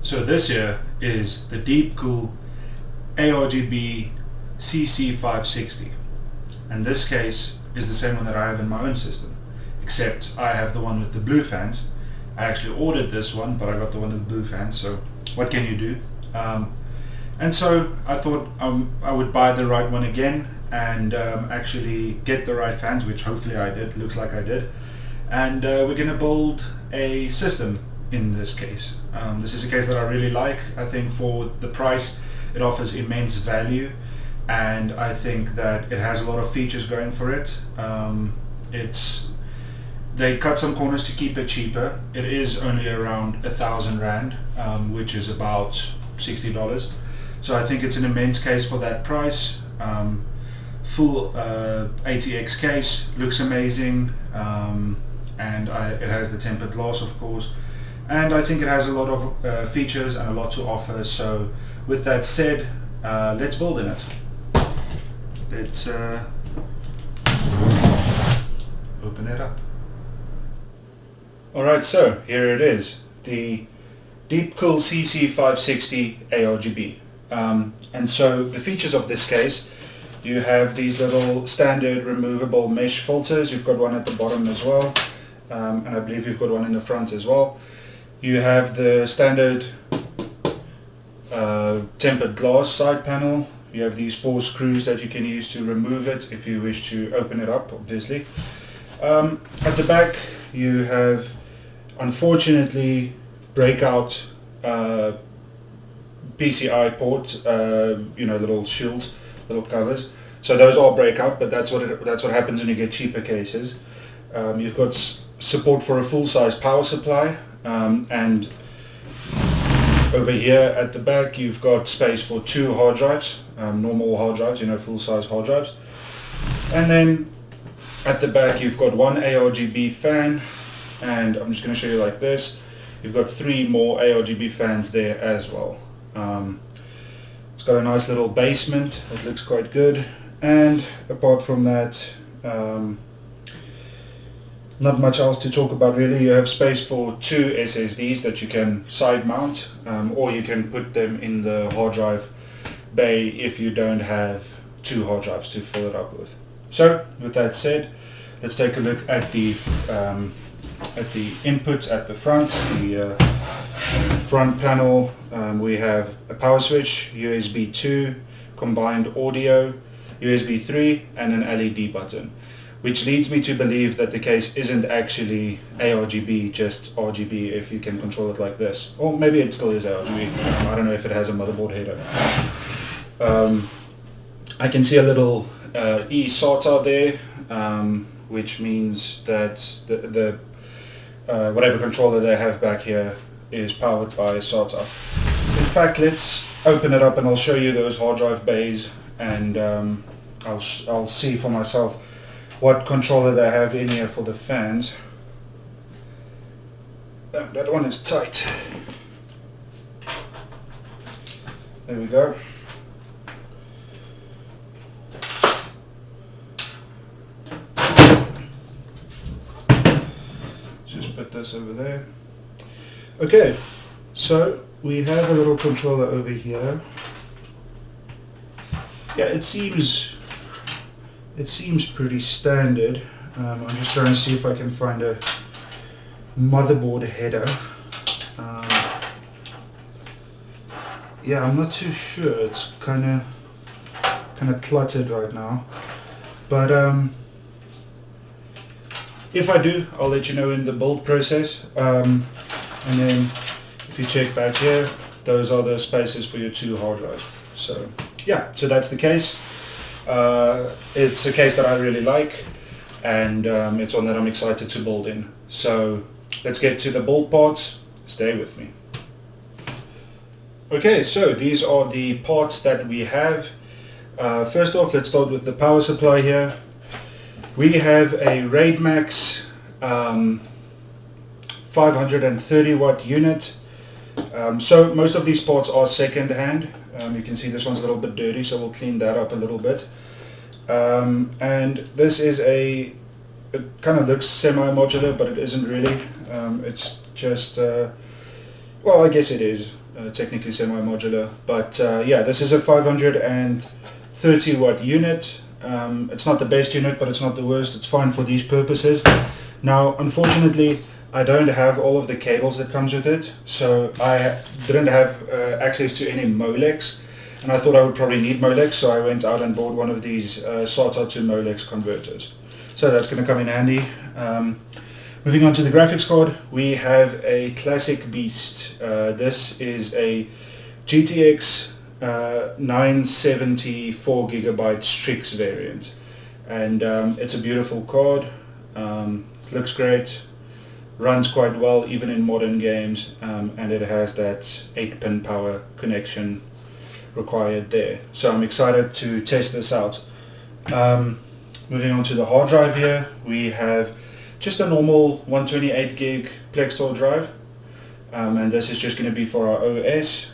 So this here is the Deepcool ARGB CC560, and this case is the same one that I have in my own system, except I have the one with the blue fans. I actually ordered this one, but I got the one with the blue fans, so what can you do? And so I thought I would buy the right one again and actually get the right fans, which hopefully I did, looks like I did. And we're going to build a system in this case. This is a case that I really like. I think for the price it offers immense value, and I think that it has a lot of features going for it. They cut some corners to keep it cheaper. It is only around 1,000 Rand, which is about $60. So I think it's an immense case for that price. Full ATX case, looks amazing, and it has the tempered glass, of course, and I think it has a lot of features and a lot to offer. So with that said, let's build in it. Let's open it up. Alright, so here it is, the Deepcool CC560 ARGB. And so the features of this case, you have these little standard removable mesh filters. You've got one at the bottom as well, and I believe you've got one in the front as well. You have the standard tempered glass side panel. You have these 4 screws that you can use to remove it if you wish to open it up, obviously. At the back you have, unfortunately, breakout PCI port, little shields, little covers. So those are breakout, but that's what happens when you get cheaper cases. You've got support for a full-size power supply, and over here at the back you've got space for 2 hard drives, normal hard drives, full-size hard drives. And then at the back you've got 1 ARGB fan, and I'm just going to show you like this. You've got 3 more ARGB fans there as well. It's got a nice little basement. It looks quite good, and apart from that, not much else to talk about really. You have space for 2 SSDs that you can side mount, or you can put them in the hard drive bay if you don't have 2 hard drives to fill it up with. So with that said, let's take a look at the inputs at the front. The front panel, we have a power switch, USB 2, combined audio, USB 3, and an LED button, which leads me to believe that the case isn't actually ARGB, just RGB, if you can control it like this. Or maybe it still is ARGB. I don't know if it has a motherboard header. I can see a little eSATA there, which means that the whatever controller they have back here is powered by SATA. In fact, let's open it up and I'll show you those hard drive bays, and I'll see for myself what controller they have in here for the fans. That one is tight. There we go. Just put this over there. Okay, so we have a little controller over here. Yeah, it seems pretty standard. I'm just trying to see if I can find a motherboard header. Yeah, I'm not too sure. It's kind of cluttered right now, but if I do, I'll let you know in the build process. And then if you check back here, those are the spaces for your 2 hard drives. So yeah, so that's the case. It's a case that I really like, and it's one that I'm excited to build in. So let's get to the build parts. Stay with me. Okay, so these are the parts that we have. First off, let's start with the power supply here. We have a RaidMax 530 watt unit. So most of these parts are second hand. You can see this one's a little bit dirty, so we'll clean that up a little bit. And this is it kind of looks semi-modular, but it isn't really. It's just, well, I guess it is. technically semi-modular, but yeah, this is a 530 watt unit. It's not the best unit, but it's not the worst. It's fine for these purposes. Now, unfortunately, I don't have all of the cables that comes with it, so I didn't have access to any Molex, and I thought I would probably need Molex, so I went out and bought one of these SATA to Molex converters. So that's going to come in handy. Moving on to the graphics card, we have a classic beast. This is a GTX 970 4GB Strix variant, and it's a beautiful card. It looks great, runs quite well even in modern games, and it has that 8-pin power connection required there. So I'm excited to test this out. Moving on to the hard drive here, we have just a normal 128 gig Plextor drive, and this is just going to be for our OS.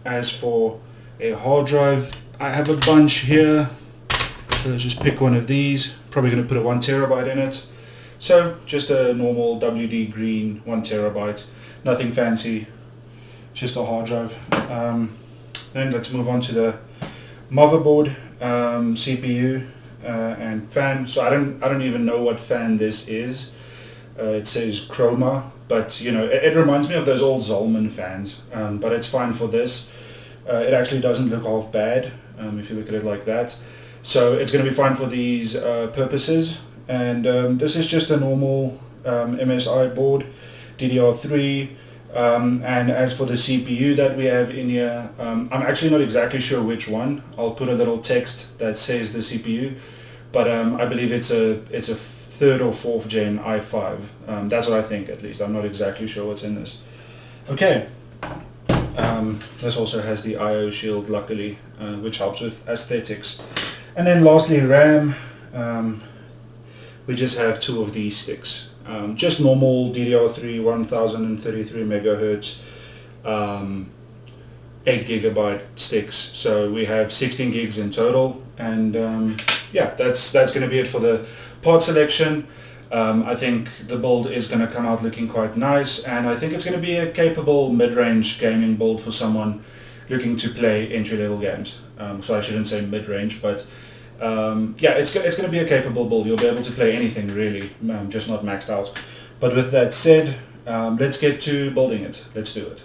As for a hard drive, I have a bunch here, so let's just pick one of these. Probably going to put a 1 terabyte in it. So just a normal WD green 1 terabyte, nothing fancy, just a hard drive. Then let's move on to the motherboard, CPU, and fan. So I don't even know what fan this is. It says Chroma, but you know, it reminds me of those old Zolman fans, but it's fine for this. It actually doesn't look half bad if you look at it like that. So it's going to be fine for these purposes. And this is just a normal MSI board, DDR3. And as for the CPU that we have in here, I'm actually not exactly sure which one. I'll put a little text that says the CPU, but I believe it's a 3rd or 4th gen i5. That's what I think, at least. I'm not exactly sure what's in this. Okay. This also has the IO shield, luckily, which helps with aesthetics. And then lastly, RAM. We just have 2 of these sticks. Just normal DDR3 1033 megahertz 8GB sticks. So we have 16 gigs in total, and yeah, that's going to be it for the part selection. I think the build is going to come out looking quite nice, and I think it's going to be a capable mid-range gaming build for someone looking to play entry-level games. So I shouldn't say mid-range, but yeah, it's going to be a capable build. You'll be able to play anything really, just not maxed out. But with that said, let's get to building it. Let's do it.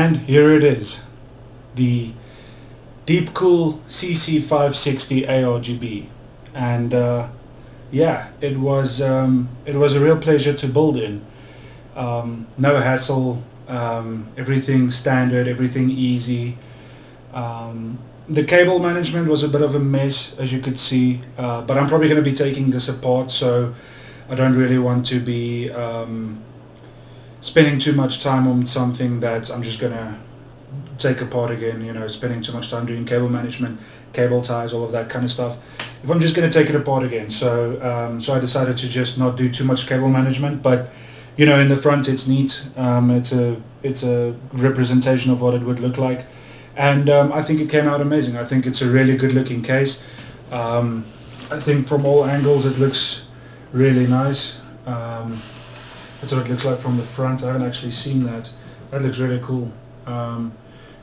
And here it is, the Deepcool CC560 ARGB, and yeah, it was a real pleasure to build in. No hassle, everything standard, everything easy. The cable management was a bit of a mess, as you could see, but I'm probably going to be taking this apart, so I don't really want to be spending too much time on something that I'm just going to take apart again, you know, spending too much time doing cable management, cable ties, all of that kind of stuff. If I'm just going to take it apart again, so so I decided to just not do too much cable management, but you know, in the front it's neat. It's a representation of what it would look like, and I think it came out amazing. I think it's a really good looking case. I think from all angles it looks really nice. That's what it looks like from the front. I haven't actually seen that. That looks really cool.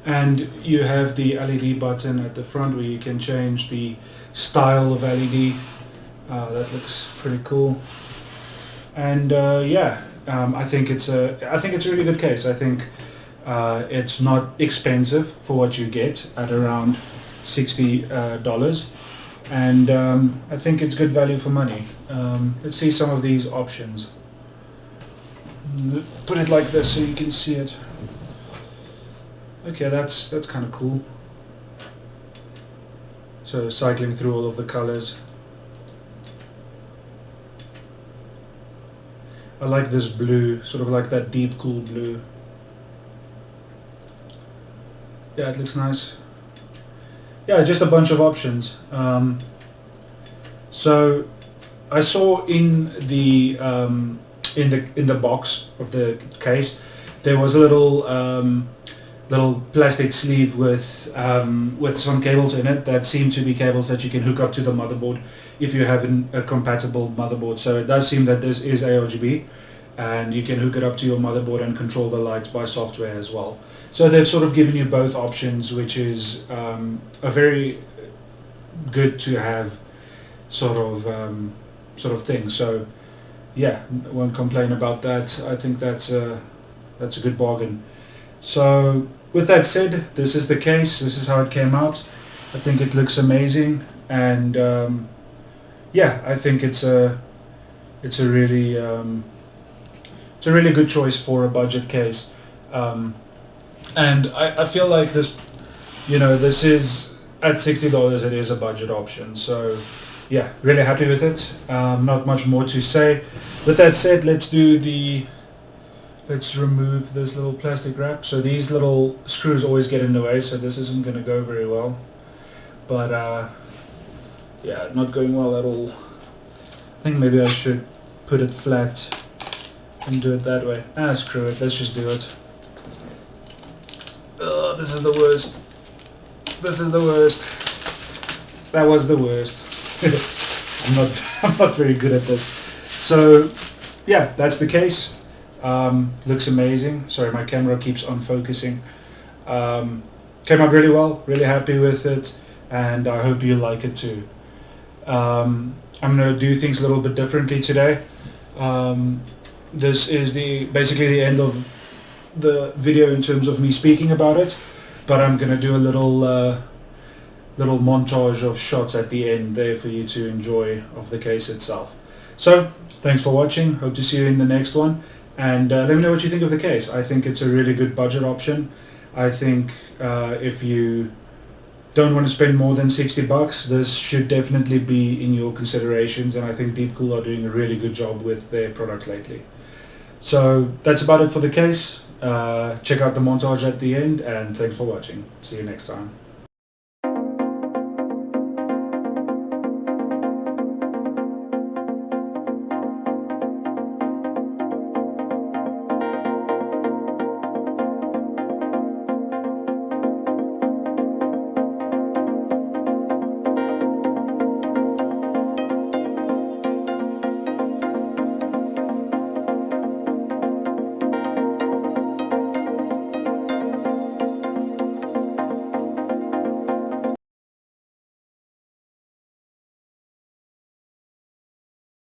And you have the LED button at the front where you can change the style of LED. That looks pretty cool. And yeah, I think it's a really good case. I think it's not expensive for what you get at around $60, and I think it's good value for money. Let's see some of these options. Put it like this so you can see it. Okay, that's kind of cool. So cycling through all of the colors. I like this blue, sort of like that deep cool blue. Yeah, it looks nice. Yeah, just a bunch of options. So I saw in the box of the case there was a little plastic sleeve with some cables in it that seem to be cables that you can hook up to the motherboard if you have a compatible motherboard. So it does seem that this is ARGB, and you can hook it up to your motherboard and control the lights by software as well. So they've sort of given you both options, which is a very good to have sort of thing. So yeah, won't complain about that. I think that's a good bargain. So with that said, this is the case. This is how it came out. I think it looks amazing, and yeah, I think it's a really good choice for a budget case. And I feel like this, you know, this is at $60. It is a budget option. So yeah, really happy with it. Not much more to say. With that said, let's remove this little plastic wrap. So these little screws always get in the way, so this isn't going to go very well. But yeah, not going well at all. I think maybe I should put it flat and do it that way. Ah, screw it, let's just do it. This is the worst. This is the worst. That was the worst. I'm not very good at this. So yeah, that's the case. Looks amazing. Sorry, my camera keeps on focusing. Came out really well, really happy with it, and I hope you like it too. I'm going to do things a little bit differently today. This is basically the end of the video in terms of me speaking about it, but I'm going to do a little montage of shots at the end there for you to enjoy of the case itself. So thanks for watching, hope to see you in the next one, and let me know what you think of the case. I think it's a really good budget option. I think if you don't want to spend more than $60, this should definitely be in your considerations, and I think Deepcool are doing a really good job with their products lately. So that's about it for the case. Check out the montage at the end, and thanks for watching. See you next time.